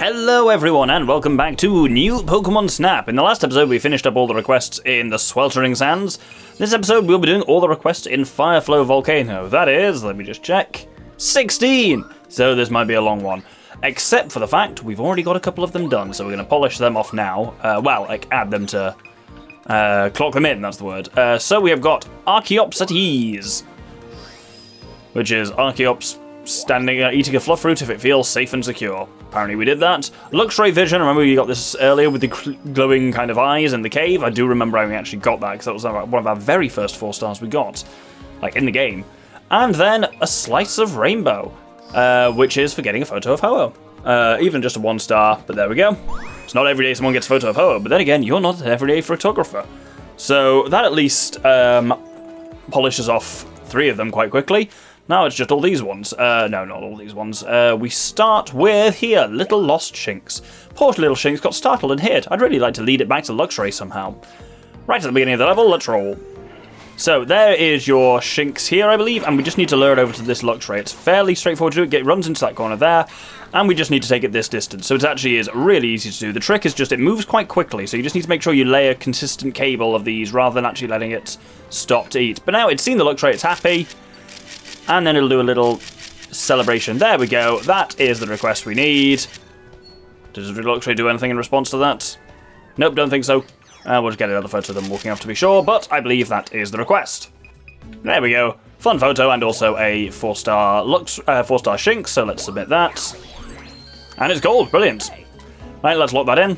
Hello everyone and welcome back to new Pokémon Snap. In the last episode we finished up all the requests in the Sweltering Sands. This episode we'll be doing all the requests in Fireflow Volcano. That is, let me just check, 16! So this might be a long one. Except for the fact we've already got a couple of them done, so we're going to polish them off now. Add them to... clock them in, that's the word. So we have got Archeops at ease, which is Archeops standing eating a fluff fruit if it feels safe and secure. Apparently we did that. Luxray Vision, remember we got this earlier with the glowing kind of eyes in the cave? I do remember how we actually got that, because that was one of our very first 4 stars we got, like, in the game. And then a Slice of Rainbow, which is for getting a photo of Ho-Oh. Even just a 1 star, but there we go. It's not every day someone gets a photo of Ho-Oh, but then again, you're not an everyday photographer. So that at least polishes off 3 of them quite quickly. Now it's just all these ones. No, not all these ones. We start with here, Little Lost Shinx. Poor little Shinx got startled and hit. I'd really like to lead it back to Luxray somehow. Right at the beginning of the level, let's roll. So there is your Shinx here, I believe, and we just need to lure it over to this Luxray. It's fairly straightforward to do. It runs into that corner there, and we just need to take it this distance. So it actually is really easy to do. The trick is just it moves quite quickly, so you just need to make sure you lay a consistent cable of these rather than actually letting it stop to eat. But now it's seen the Luxray, it's happy. And then it'll do a little celebration. There we go. That is the request we need. Does Luxray do anything in response to that? Nope, don't think so. We'll just get another photo of them walking off to be sure, but I believe that is the request. There we go. Fun photo and also a 4-star 4-star Shinx, so let's submit that. And it's gold. Brilliant. Right, let's lock that in.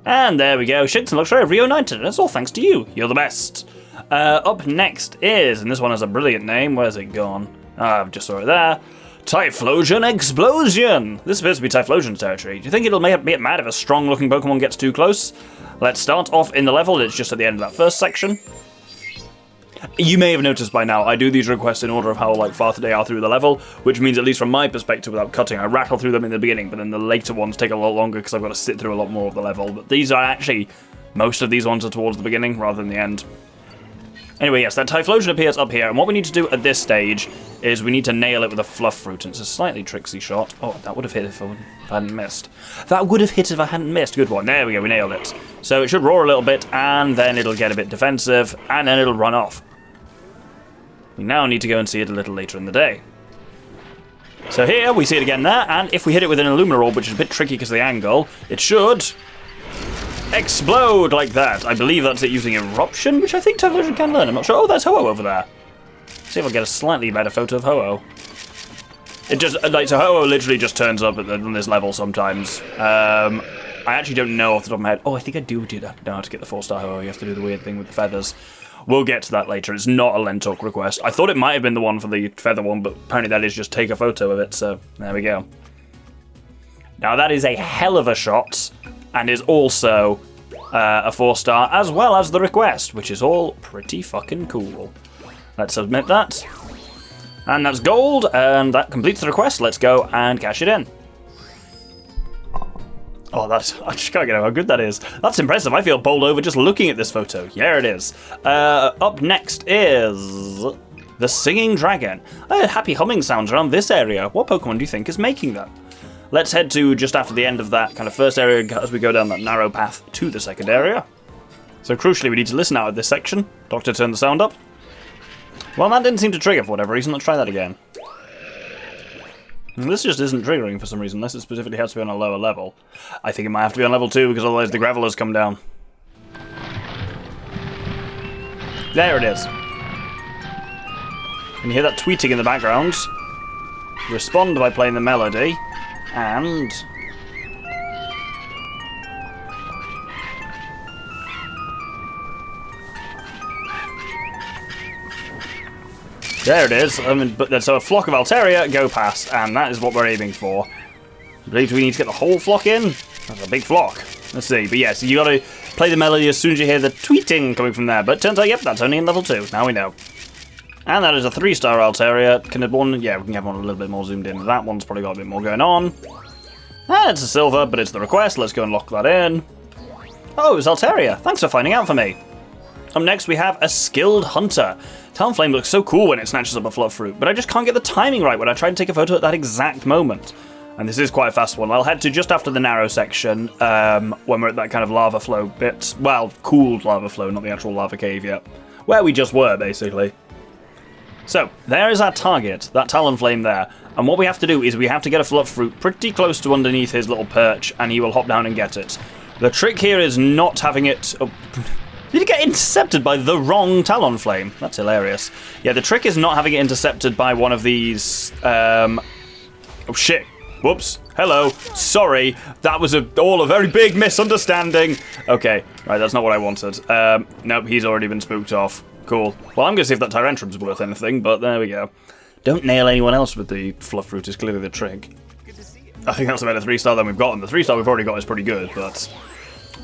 And there we go. Shinx and Luxray have reunited, and it's all thanks to you. You're the best. Up next is, and this one has a brilliant name, where's it gone? I just saw it there. Typhlosion Explosion! This appears to be Typhlosion territory. Do you think it'll make it mad if a strong looking Pokemon gets too close? Let's start off in the level, it's just at the end of that first section. You may have noticed by now, I do these requests in order of how far they are through the level, which means, at least from my perspective without cutting, I rattle through them in the beginning, but then the later ones take a lot longer because I've got to sit through a lot more of the level. But these are actually, most of these ones are towards the beginning rather than the end. Anyway, yes, that Typhlosion appears up here, and what we need to do at this stage is we need to nail it with a fluff fruit, and it's a slightly tricksy shot. Oh, that would have hit if I hadn't missed. That would have hit if I hadn't missed. Good one. There we go, we nailed it. So it should roar a little bit, and then it'll get a bit defensive, and then it'll run off. We now need to go and see it a little later in the day. So here, we see it again there, and if we hit it with an Illumia orb, which is a bit tricky because of the angle, it should explode like that. I believe that's it using Eruption, which I think Typhlosion can learn. I'm not sure. Oh, there's Ho-Oh over there. See if I get a slightly better photo of Ho-Oh. It just, so Ho-Oh literally just turns up on this level sometimes. I actually don't know off the top of my head. Oh, I think I do know how to get the 4-star Ho-Oh. You have to do the weird thing with the feathers. We'll get to that later. It's not a LenTalk request. I thought it might have been the one for the feather one, but apparently that is just take a photo of it, so there we go. Now that is a hell of a shot, and is also a 4-star, as well as the request, which is all pretty fucking cool. Let's submit that. And that's gold, and that completes the request. Let's go and cash it in. Oh, I just can't get over how good that is. That's impressive. I feel bowled over just looking at this photo. Yeah, it is. Up next is the Singing Dragon. Happy humming sounds around this area. What Pokemon do you think is making them? Let's head to just after the end of that kind of first area as we go down that narrow path to the second area. So crucially, we need to listen out at this section. Doctor, turn the sound up. Well, that didn't seem to trigger for whatever reason. Let's try that again. And this just isn't triggering for some reason, unless it specifically has to be on a lower level. I think it might have to be on level 2, because otherwise the gravelers come down. There it is. And you hear that tweeting in the background. Respond by playing the melody. And there it is. So a flock of Altaria go past, and that is what we're aiming for. I believe we need to get the whole flock in. That's a big flock. Let's see. But yes, you got to play the melody as soon as you hear the tweeting coming from there. But turns out, yep, that's only in level 2. Now we know. And that is a 3-star Altaria. Can it one? Yeah, we can have one a little bit more zoomed in. That one's probably got a bit more going on. And it's a silver, but it's the request. Let's go and lock that in. Oh, it's Altaria. Thanks for finding out for me. Up next, we have a Skilled Hunter. Talonflame looks so cool when it snatches up a fluff fruit, but I just can't get the timing right when I try to take a photo at that exact moment. And this is quite a fast one. I'll head to just after the narrow section when we're at that kind of lava flow bit. Well, cooled lava flow, not the actual lava cave yet. Where we just were, basically. So, there is our target, that Talonflame there. And what we have to do is we have to get a Fluff Fruit pretty close to underneath his little perch, and he will hop down and get it. The trick here is not having it... Oh, did he get intercepted by the wrong Talonflame? That's hilarious. Yeah, the trick is not having it intercepted by one of these... Oh, shit. Whoops. Hello. Sorry. That was all a very big misunderstanding. Okay. Right, that's not what I wanted. Nope, he's already been spooked off. Cool. Well, I'm going to see if that Tyrantrum's worth anything, but there we go. Don't nail anyone else with the Fluff Fruit is clearly the trick. I think that's about a 3-star than we've gotten. The 3-star we've already got is pretty good, but...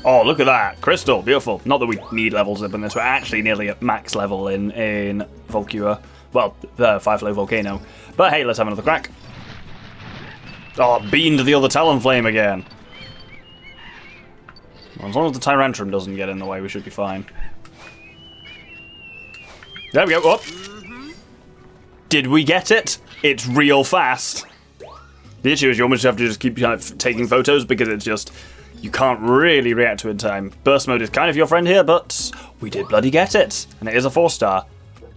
Oh, look at that. Crystal. Beautiful. Not that we need levels up in this. We're actually nearly at max level in Volcua. Well, the Fireflow Volcano. But hey, let's have another crack. Oh, beamed the other Talonflame again. Well, as long as the Tyrantrum doesn't get in the way, we should be fine. There we go. Oh. Did we get it? It's real fast. The issue is you almost have to just keep taking photos because it's just... You can't really react to it in time. Burst mode is kind of your friend here, but we did bloody get it. And it is a 4-star.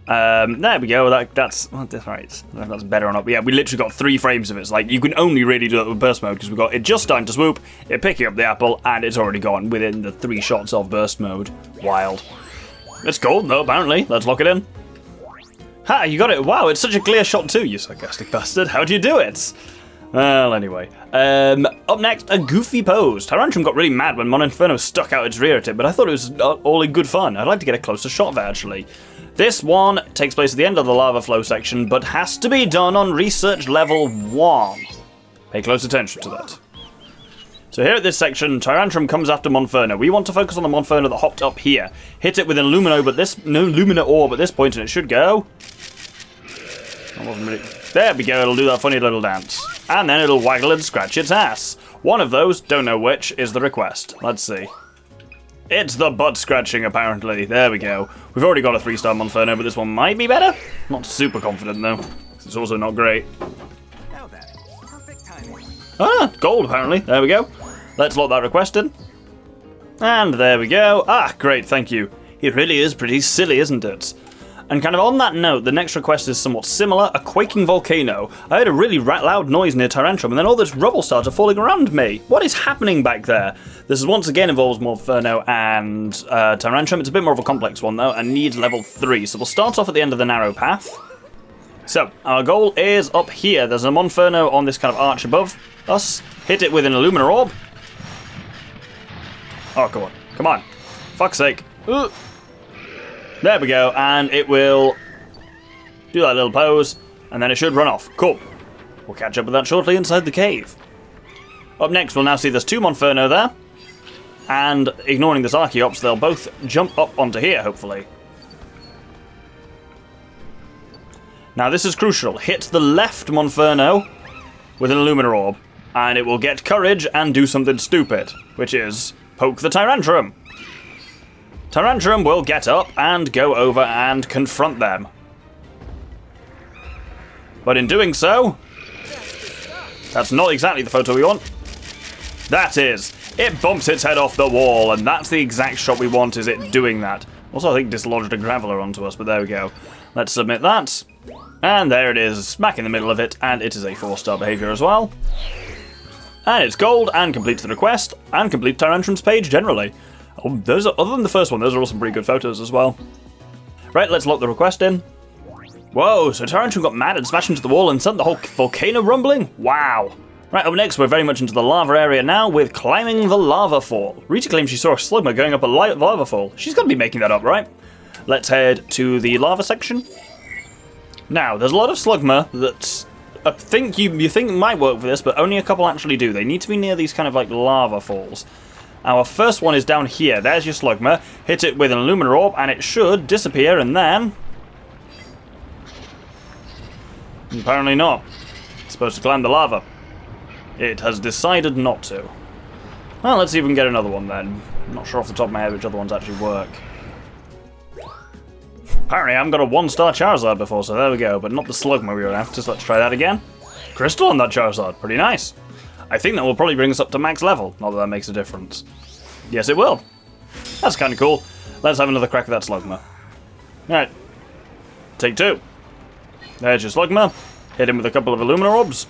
There we go. That's right. I don't know if that's better or not. But yeah, we literally got 3 frames of it. It's like you can only really do that with burst mode because we've got it just starting to swoop, it picking up the apple, and it's already gone within the 3 shots of burst mode. Wild. It's gold though, apparently. Let's lock it in. Ha! You got it. Wow, it's such a clear shot too, you sarcastic bastard. How'd you do it? Well, anyway. Up next, a goofy pose. Tyrantrum got really mad when Moninferno stuck out its rear at it, but I thought it was all in good fun. I'd like to get a closer shot of it, actually. This one takes place at the end of the lava flow section, but has to be done on research level 1. Pay close attention to that. So here at this section, Tyrantrum comes after Monferno. We want to focus on the Monferno that hopped up here. Hit it with an Lumina Orb at this point, and it should go. That wasn't really... There we go, it'll do that funny little dance. And then it'll waggle and scratch its ass. One of those, don't know which, is the request. Let's see. It's the butt scratching, apparently. There we go. We've already got a 3-star Monferno, but this one might be better. Not super confident, though. It's also not great. Now then, perfect timing. Ah, gold, apparently. There we go. Let's lock that request in. And there we go. Ah, great, thank you. It really is pretty silly, isn't it? And kind of on that note, the next request is somewhat similar, a Quaking Volcano. I heard a really loud noise near Tyrantrum, and then all this rubble started falling around me. What is happening back there? This is once again involves Monferno and Tyrantrum. It's a bit more of a complex one, though, and needs level 3. So we'll start off at the end of the narrow path. So, our goal is up here. There's a Monferno on this kind of arch above us. Hit it with an Illumina Orb. Oh, come on. Come on. Fuck's sake. There we go, and it will do that little pose, and then it should run off. Cool. We'll catch up with that shortly inside the cave. Up next, we'll now see there's 2 Monferno there, and ignoring this Archeops, they'll both jump up onto here, hopefully. Now, this is crucial. Hit the left Monferno with an Illumina Orb, and it will get courage and do something stupid, which is poke the Tyrantrum. Tyrantrum will get up and go over and confront them. But in doing so, that's not exactly the photo we want. That is. It bumps its head off the wall, and that's the exact shot we want, is it doing that. Also, I think dislodged a Graveler onto us, but there we go. Let's submit that. And there it is, smack in the middle of it, and it is a 4-star behavior as well. And it's gold, and completes the request, and completes Tyrantrum's page generally. Oh, those are, other than the first one, those are all some pretty good photos as well. Right, let's lock the request in. Whoa, so Tyrantrum got mad and smashed into the wall and sent the whole volcano rumbling? Wow. Right, up next, we're very much into the lava area now with climbing the Lavafall. Rita claims she saw a Slugma going up a Lavafall. She's got to be making that up, right? Let's head to the lava section. Now, there's a lot of Slugma that I think you think might work for this, but only a couple actually do. They need to be near these kind of like lava falls. Our first one is down here. There's your Slugma. Hit it with an Illumina Orb, and it should disappear, and then... Apparently not. It's supposed to climb the lava. It has decided not to. Well, let's see if we can get another one then. I'm not sure off the top of my head which other ones actually work. Apparently I haven't got a 1-star Charizard before, so there we go. But not the Slugma we were after, so let's try that again. crystal on that Charizard. Pretty nice. I think that will probably bring us up to max level. Not that that makes a difference. Yes, it will. That's kind of cool. Let's have another crack at that Slugma. Alright. Take 2. There's your Slugma. Hit him with a couple of Illumina orbs.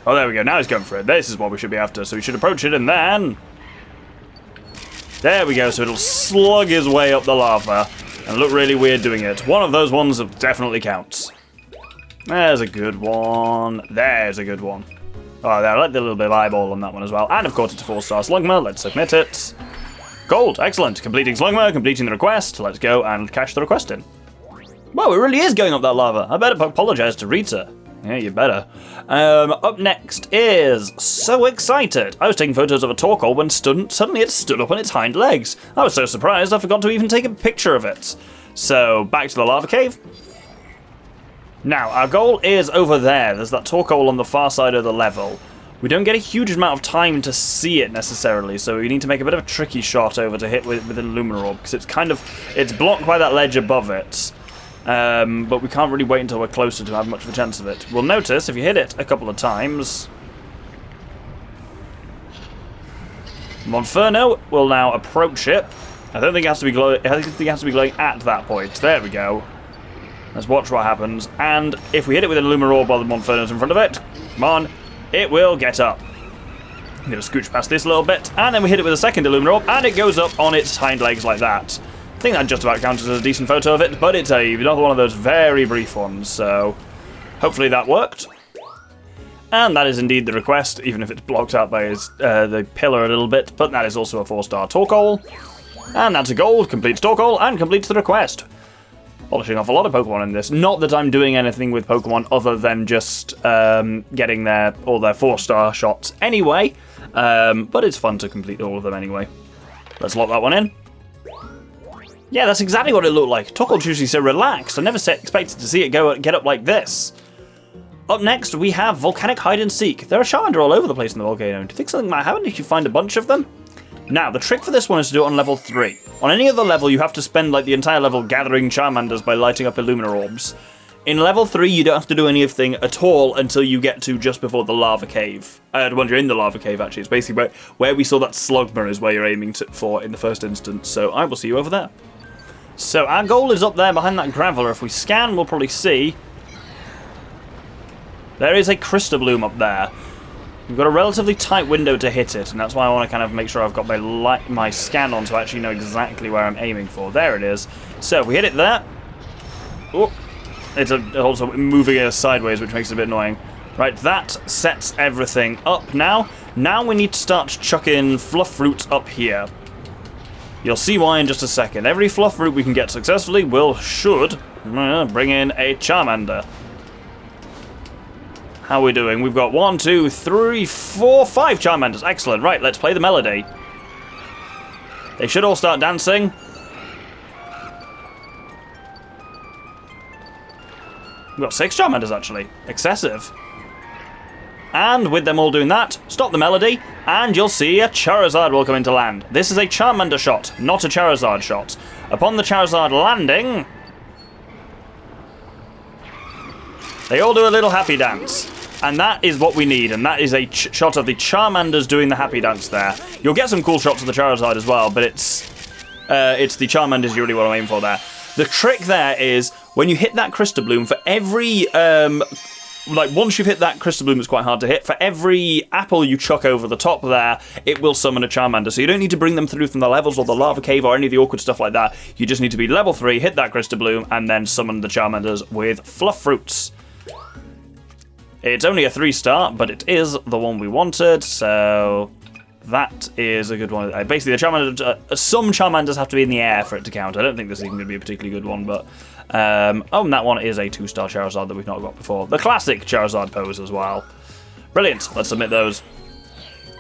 Oh, there we go. Now he's going for it. This is what we should be after. So we should approach it and then... There we go. So it'll slug his way up the lava and look really weird doing it. One of those ones definitely counts. There's a good one. There's a good one. Oh, there. I like the little bit of eyeball on that one as well. And, of course, it's a 4-star Slugma. Let's submit it. Gold. Excellent. Completing Slugma. Completing the request. Let's go and cash the request in. Wow, it really is going up that lava. I better apologize to Rita. Yeah, you better. Up next is... So excited! I was taking photos of a Torkoal when suddenly it stood up on its hind legs. I was so surprised I forgot to even take a picture of it. So, back to the lava cave. Now, our goal is over there. There's that Torkoal on the far side of the level. We don't get a huge amount of time to see it necessarily, so we need to make a bit of a tricky shot over to hit with an Illumina Orb, because it's blocked by that ledge above it. But we can't really wait until we're closer to have much of a chance of it. We'll notice if you hit it a couple of times, Monferno will now approach it. I don't think it has to be glowing. I think it has to be glowing at that point. There we go. Let's watch what happens. And if we hit it with an Illumina Orb while the Monferno's in front of it, come on, it will get up. I'm going to scooch past this a little bit, and then we hit it with a second Illumina Orb, and it goes up on its hind legs like that. I think that just about counts as a decent photo of it, but it's another one of those very brief ones, so hopefully that worked. And that is indeed the request, even if it's blocked out by the pillar a little bit, but that is also a 4-star Torkoal. And that's a gold, completes Torkoal, and completes the request. Polishing off a lot of Pokemon in this. Not that I'm doing anything with Pokemon other than just getting all their 4-star shots anyway, but it's fun to complete all of them anyway. Let's lock that one in. Yeah, that's exactly what it looked like. Torkoal's usually so relaxed. I never expected to see it get up like this. Up next, we have Volcanic Hide-and-Seek. There are Charmander all over the place in the volcano. Do you think something might happen if you find a bunch of them? Now, the trick for this one is to do it on level 3. On any other level, you have to spend like the entire level gathering Charmanders by lighting up Illumina Orbs. In level 3, you don't have to do anything at all until you get to just before the lava cave. When you're in the lava cave, actually. It's basically where we saw that Slugma is where you're aiming for in the first instance. So I will see you over there. So our goal is up there behind that Graveler. If we scan, we'll probably see there is a Crystabloom up there. We've got a relatively tight window to hit it, and that's why I want to kind of make sure I've got my scan on to actually know exactly where I'm aiming for. There it is. So if we hit it there, oh, it's also moving it sideways, which makes it a bit annoying. Right, that sets everything up now. Now we need to start chucking fluff fruits up here. You'll see why in just a second. Every fluff fruit we can get successfully should bring in a Charmander. How are we doing? We've got 1, 2, 3, 4, 5 Charmanders. Excellent. Right, let's play the melody. They should all start dancing. We've got 6 Charmanders, actually. Excessive. And with them all doing that, stop the melody, and you'll see a Charizard will come into land. This is a Charmander shot, not a Charizard shot. Upon the Charizard landing, they all do a little happy dance. And that is what we need, and that is a shot of the Charmanders doing the happy dance there. You'll get some cool shots of the Charizard as well, but it's the Charmanders you really want to aim for there. The trick there is, when you hit that Crystabloom, for every... once you've hit that Crystabloom, it's quite hard to hit. For every apple you chuck over the top there, it will summon a Charmander. So you don't need to bring them through from the levels or the lava cave or any of the awkward stuff like that. You just need to be level 3, hit that Crystabloom, and then summon the Charmanders with fluff fruits. It's only a 3-star, but it is the one we wanted, so that is a good one. Basically, the Charmander, some Charmanders have to be in the air for it to count. I don't think this is even going to be a particularly good one, but... and that one is a 2-star Charizard that we've not got before. The classic Charizard pose as well. Brilliant. Let's submit those.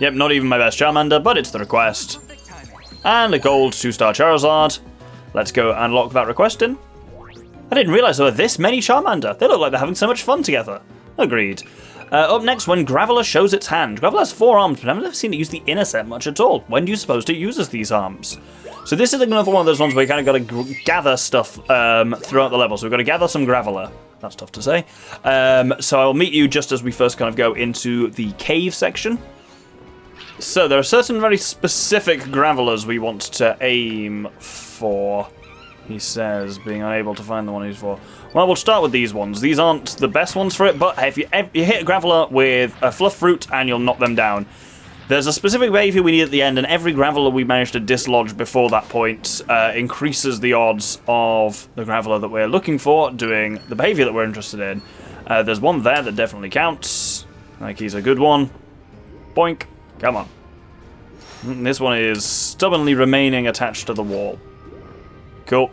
Yep, not even my best Charmander, but it's the request. And a gold 2-star Charizard. Let's go and lock that request in. I didn't realise there were this many Charmander. They look like they're having so much fun together. Agreed. Up next, when Graveler shows its hand. Graveler has 4 arms, but I've never seen it use the inner set much at all. When do you suppose it uses these arms? So this is another one of those ones where you kind of got to gather stuff throughout the level. So we've got to gather some Graveler. That's tough to say. So I'll meet you just as we first kind of go into the cave section. So there are certain very specific gravelers we want to aim for. He says, being unable to find the one he's for. Well, we'll start with these ones. These aren't the best ones for it, but if you hit a graveler with a fluff fruit and you'll knock them down. There's a specific behavior we need at the end, and every graveler we manage to dislodge before that point increases the odds of the graveler that we're looking for doing the behavior that we're interested in. There's one there that definitely counts. Like, he's a good one. Boink. Come on. This one is stubbornly remaining attached to the wall. Cool.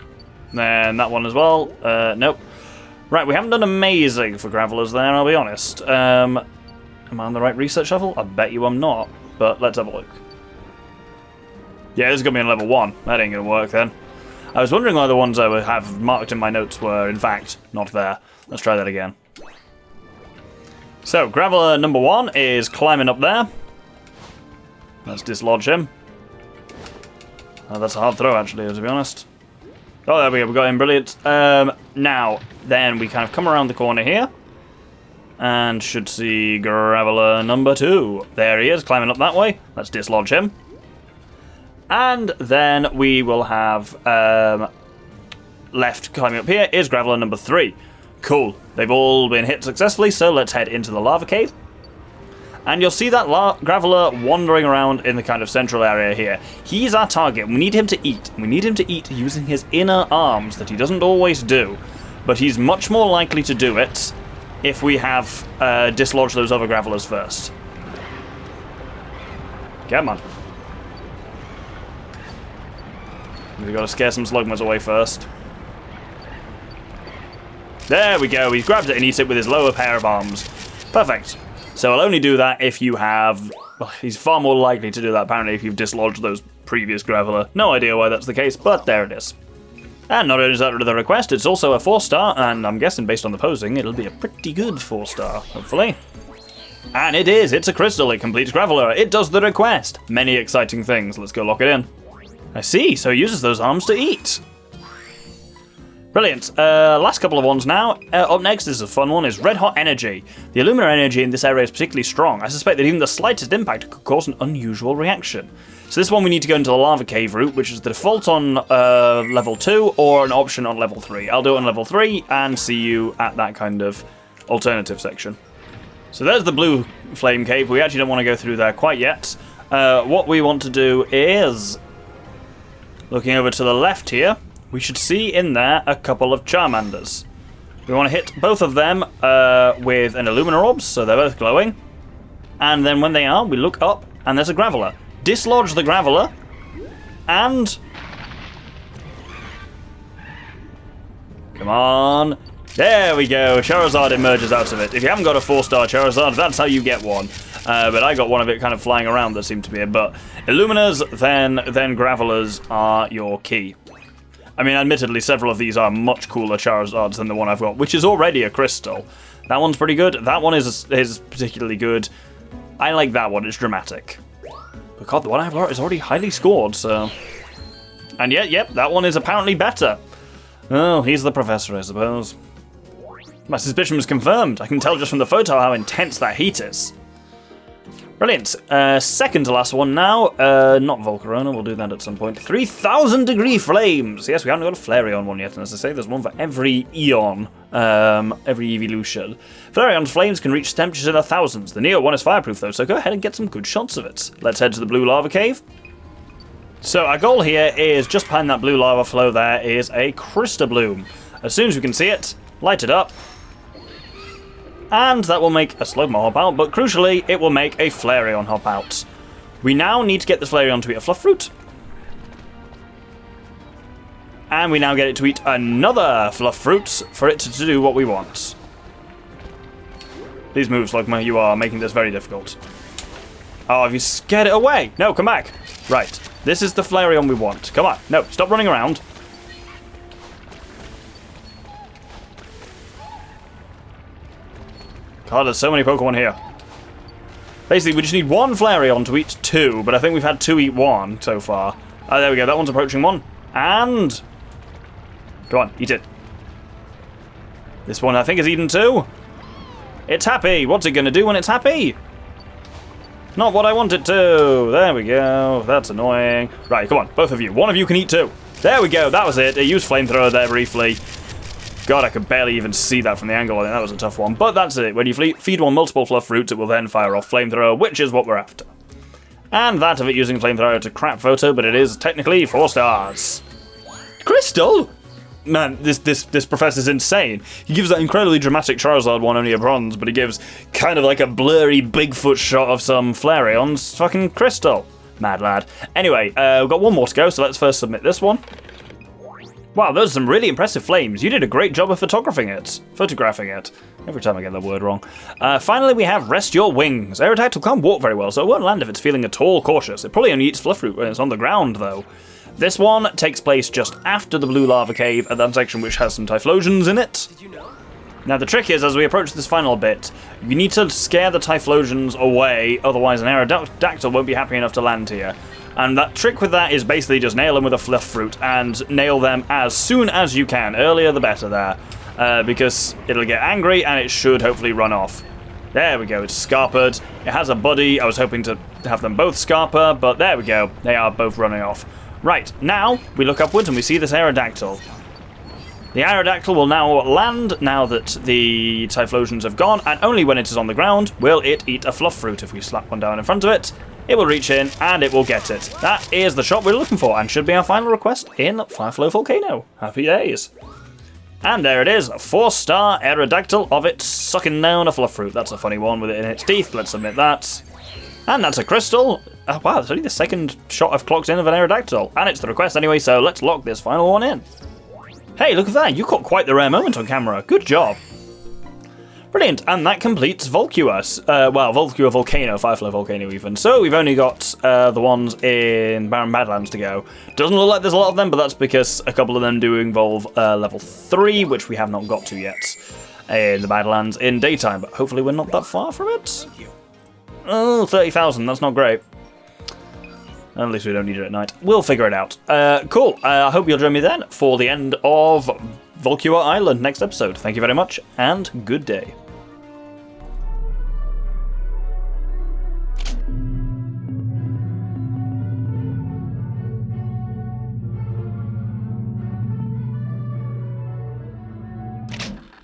Then that one as well. Nope. Right, we haven't done amazing for gravelers there, I'll be honest. Am I on the right research level? I bet you I'm not, but let's have a look. Yeah, this is going to be on level 1. That ain't going to work then. I was wondering why the ones I would have marked in my notes were, in fact, not there. Let's try that again. So, graveler number 1 is climbing up there. Let's dislodge him. That's a hard throw, actually, to be honest. Oh, there we go. We got him. Brilliant. Now, then we kind of come around the corner here. And should see graveler number 2. There he is, climbing up that way. Let's dislodge him. And then we will have left climbing up here is graveler number 3. Cool. They've all been hit successfully, so let's head into the lava cave. And you'll see that graveler wandering around in the kind of central area here. He's our target. We need him to eat. We need him to eat using his inner arms that he doesn't always do. But he's much more likely to do it if we have dislodged those other gravelers first. Come on. We've got to scare some slugmas away first. There we go. He's grabbed it and eats it with his lower pair of arms. Perfect. So I'll only do that if you have... Well, he's far more likely to do that, apparently, if you've dislodged those previous graveler. No idea why that's the case, but there it is. And not only is that the request, it's also a 4-star, and I'm guessing based on the posing, it'll be a pretty good 4-star, hopefully. And it is. It's a crystal. It completes graveler. It does the request. Many exciting things. Let's go lock it in. I see. So he uses those arms to eat. Brilliant. Last couple of ones now. Up next is a fun one, is Red Hot Energy. The Illumia energy in this area is particularly strong. I suspect that even the slightest impact could cause an unusual reaction. So this one we need to go into the lava cave route, which is the default on level 2 or an option on level 3. I'll do it on level 3 and see you at that kind of alternative section. So there's the blue flame cave. We actually don't want to go through there quite yet. What we want to do is, looking over to the left here, we should see in there a couple of Charmanders. We want to hit both of them with an Illumina Orb, so they're both glowing. And then when they are, we look up, and there's a Graveler. Dislodge the Graveler, and... Come on. There we go. Charizard emerges out of it. If you haven't got a 4-star Charizard, that's how you get one. But I got one of it kind of flying around that seemed to be it. But Illuminas, then Gravelers are your key. I mean, admittedly, several of these are much cooler Charizards than the one I've got, which is already a crystal. That one's pretty good. That one is particularly good. I like that one. It's dramatic. But God, the one I've got is already highly scored, so... And yep, that one is apparently better. Oh, he's the professor, I suppose. My suspicion was confirmed. I can tell just from the photo how intense that heat is. Brilliant. Second to last one now. Not Volcarona, we'll do that at some point. 3,000 degree flames. Yes, we haven't got a Flareon one yet, and as I say, there's one for every Eon, every evolution. Flareon's flames can reach temperatures in the thousands. The Neo one is fireproof though, so go ahead and get some good shots of it. Let's head to the blue lava cave. So our goal here is, just behind that blue lava flow there is a Crystabloom. As soon as we can see it, light it up. And that will make a Slugma hop out, but crucially, it will make a Flareon hop out. We now need to get the Flareon to eat a Fluff Fruit. And we now get it to eat another Fluff Fruit for it to do what we want. Please move, Slugma, you are making this very difficult. Oh, have you scared it away? No, come back. Right, this is the Flareon we want. Come on, no, stop running around. God, there's so many Pokemon here. Basically, we just need one Flareon to eat two, but I think we've had two eat one so far. Oh, there we go. That one's approaching one. And... Go on, eat it. This one I think is eaten too. It's happy. What's it going to do when it's happy? Not what I want it to. There we go. That's annoying. Right, come on. Both of you. One of you can eat too. There we go. That was it. It used flamethrower there briefly. God, I could barely even see that from the angle. I think that was a tough one. But that's it. When you feed one multiple fluff fruits, it will then fire off flamethrower, which is what we're after. And that of it using flamethrower to crap photo, but it is technically 4 stars. Crystal? Man, this professor's insane. He gives that incredibly dramatic Charizard one only a bronze, but he gives kind of like a blurry Bigfoot shot of some Flareon's fucking Crystal. Mad lad. Anyway, we've got one more to go, so let's first submit this one. Wow, those are some really impressive flames. You did a great job of photographing it. Every time I get the word wrong. Finally, we have Rest Your Wings. Aerodactyl can't walk very well, so it won't land if it's feeling at all cautious. It probably only eats fluff fruit when it's on the ground, though. This one takes place just after the blue lava cave at that section which has some Typhlosions in it. Now the trick is, as we approach this final bit, you need to scare the Typhlosions away, otherwise an Aerodactyl won't be happy enough to land here. And that trick with that is basically just nail them with a fluff fruit and nail them as soon as you can. Earlier the better there, because it'll get angry and it should hopefully run off. There we go, it's Scarpered. It has a buddy. I was hoping to have them both Scarper, but there we go. They are both running off. Right, now we look upwards and we see this Aerodactyl. The Aerodactyl will now land now that the Typhlosions have gone, and only when it is on the ground will it eat a fluff fruit. If we slap one down in front of it, it will reach in and it will get it. That is the shot we're looking for and should be our final request in Fireflow Volcano. Happy days. And there it is, a 4-star Aerodactyl of it sucking down a fluff fruit. That's a funny one with it in its teeth. Let's submit that. And that's a crystal. Oh, wow, that's only the second shot I've clocked in of an Aerodactyl. And it's the request anyway, so let's lock this final one in. Hey, look at that. You caught quite the rare moment on camera. Good job. Brilliant. And that completes Volcua. Volcua Volcano, Fireflow Volcano even. So we've only got the ones in Barren Badlands to go. Doesn't look like there's a lot of them, but that's because a couple of them do involve level 3, which we have not got to yet in the Badlands in daytime. But hopefully we're not that far from it. Oh, 30,000. That's not great. At least we don't need it at night. We'll figure it out. Cool. I hope you'll join me then for the end of Volcua Island next episode. Thank you very much, and good day.